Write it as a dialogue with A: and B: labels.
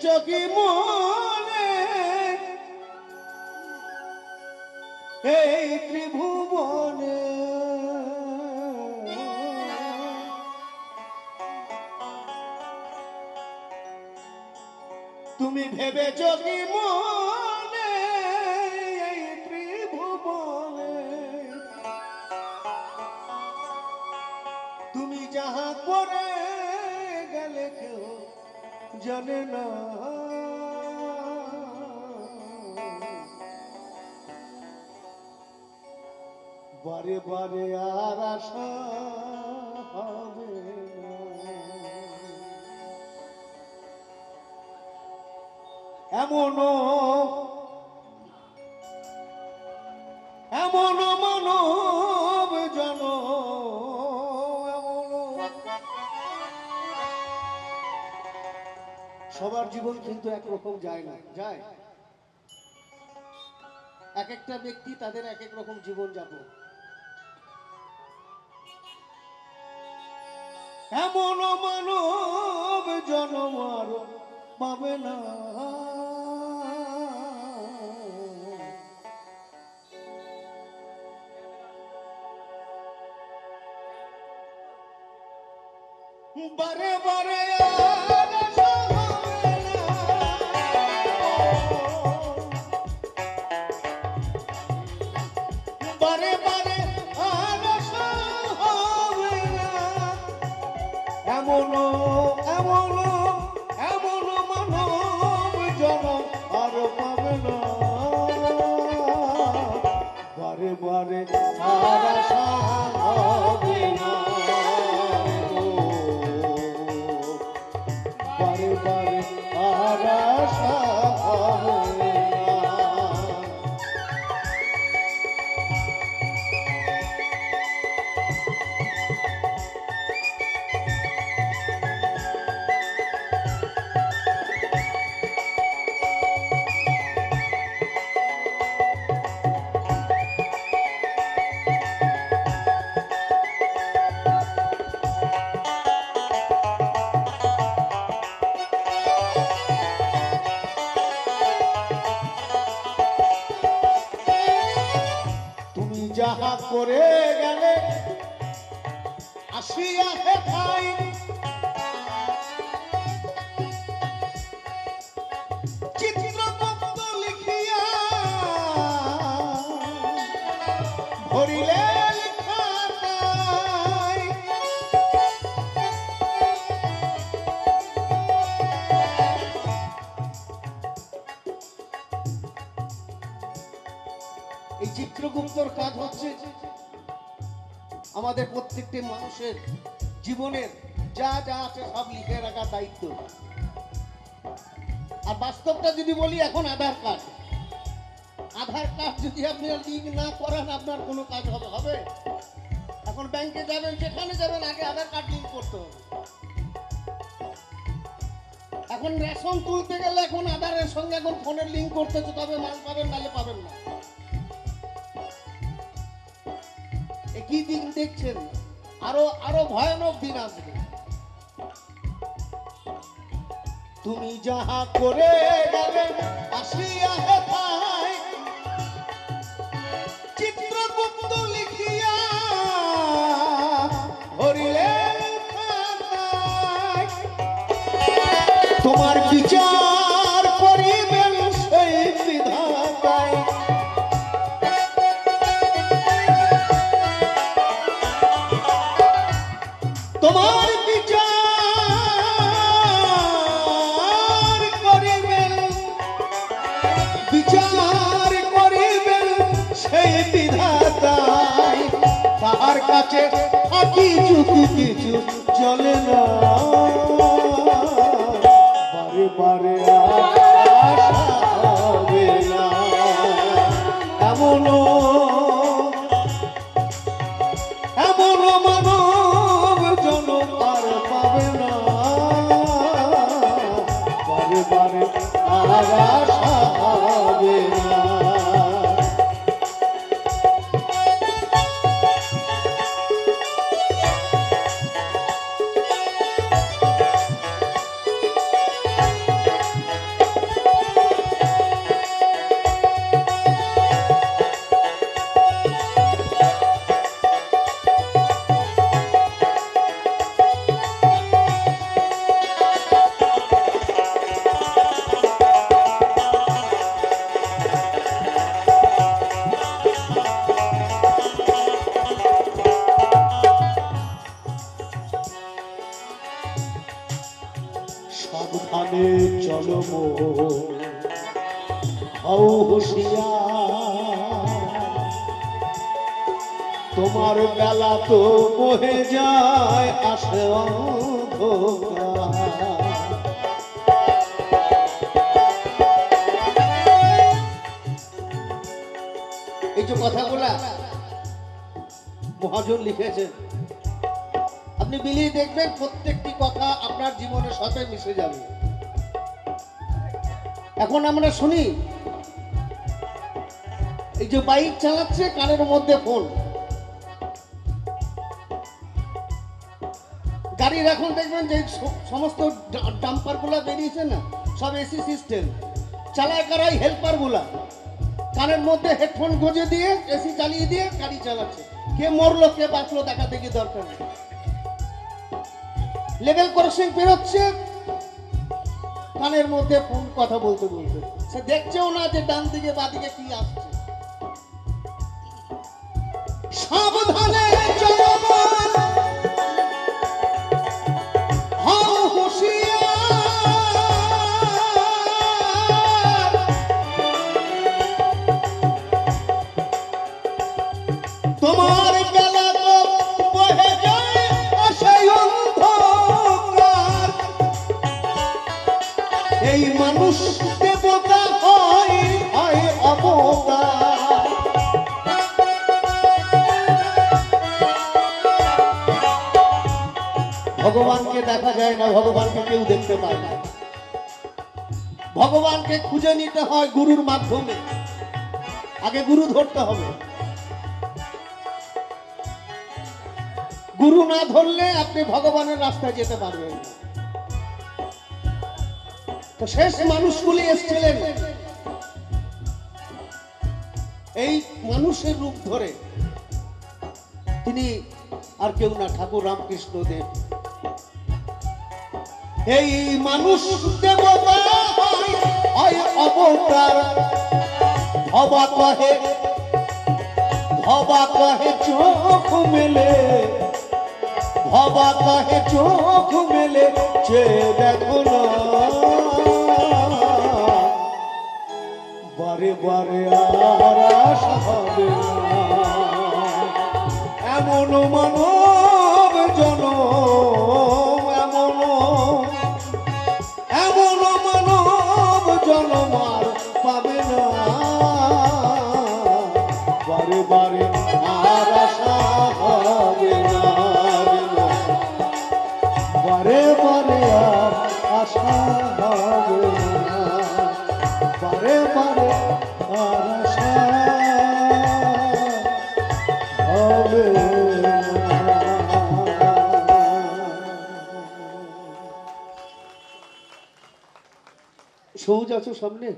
A: ভেবেছ কি মনে এই ত্রিভুবনে তুমি ভেবেছ কি মনে এই ত্রিভুবনে তুমি যাহা করে গেলে কেউ জানে না বারে বারে আর আশা হবে না। এমনও মানব জন সবার জীবন কিন্তু একরকম যায় না, যায় এক একটা ব্যক্তি তাদের এক এক রকম জীবন যাপন। এমন মানব জন্ম আর পাবে না বারে বারে বারে বারে এমন এমন এমন মানব জন আর পাবে না বারে বারে আর আশা হবে না বারে বারে আর আশা হবে না। যাহা করে গেলে আসিয়া হেথাই চিত্রগুপ্ত লিখিয়া ভরিলে খাতায় এই চিত্রগুপ্তর কাজ হচ্ছে আমাদের প্রত্যেকটি মানুষের জীবনের যা যা আছে সব লিখে রাখার দায়িত্ব। আর বাস্তবটা যদি বলি, এখন আধার কার্ড যদি আপনি লিঙ্ক না করেন আপনার কোনো কাজ হবে? এখন ব্যাংকে যাবেন, যেখানে যাবেন আগে আধার কার্ড লিঙ্ক করতে হবে। এখন রেশন তুলতে গেলে এখন আধারের সঙ্গে এখন ফোনের লিঙ্ক করতেছে, তবে মাল পাবেন, নালে পাবেন না। কি দিন দেখছেন? আরো ভয়ানক দিন আসবে। তুমি যাহা করে গেলে আসিয়া হেথায় চিত্রগুপ্ত লিখিয়া ভরিলে খাতায় তোমার বিচার করিবেন সেই বিধাতায়। তোমার বিচার করিবেন সেই বিধাতায়। তাহার কাছে থাকি যুক্তি কিছু চলে না বারে বারে আশা হবে না এমন মানব জন আর পাবে না বারে বারে আর আশা হবে না। চলো হও হুঁশিয়ার, তোমার বেলা তো বহে যায় আসে অন্ধকার। এই যে কথাগুলা মহাজন লিখেছেন, আপনি মিলিয়ে দেখবেন প্রত্যেকটি কথা আপনার জীবনের সাথে মিশে যাবে। এখন আমরা শুনি এই যে বাইক চালাচ্ছে কানের মধ্যে ফোন, গাড়ির এখন দেখবেন যে সমস্ত ডাম্পার গুলা বেরিয়েছে না, সব এসি সিস্টেম চালায় কারাই, হেল্পার গুলা কানের মধ্যে হেডফোন গুঁজে দিয়ে এসি চালিয়ে দিয়ে গাড়ি চালাচ্ছে। কে মরলো কে বাঁচলো দেখা দেখি দরকার নেই। লেভেল ক্রসিং পেরোচ্ছে কানের মধ্যে ফোন, কথা বলতে বলতে সে দেখছেও না যে ডান দিকে বাঁ দিকে কি আসছে। সাবধানে চলো হও হুঁশিয়ার, তোমার বেলা তো বহে যায় আসে অন্ধকার। এই মানুষ দেবতা হয় হয় অবতার। ভগবানকে দেখা যায় না, ভগবানকে কেউ দেখতে পায় না। ভগবানকে খুঁজে নিতে হয় গুরুর মাধ্যমে, আগে গুরু ধরতে হবে। গুরু না ধরলে আপনি ভগবানের রাস্তায় যেতে পারবেন না। তো শেষ মানুষগুলি এসেছিলেন এই মানুষের রূপ ধরে, তিনি আর কেউ না, ঠাকুর রামকৃষ্ণ দেব। এই মানুষ দেবতা হয় অবতার, ভবা কহে চোখ মেলে, ভবা কহে চোখ মেলে চেয়ে দেখো না, বারে বারে আর আশা হবে না। এমন মানব জনম, এমন মানব জনম আর পাবে না, বারে বারে আর আশা হবে না, বারে বারে আর আশা হবে না, বারে বারে আর আশা হবে না। সবুজ আছো সামনে।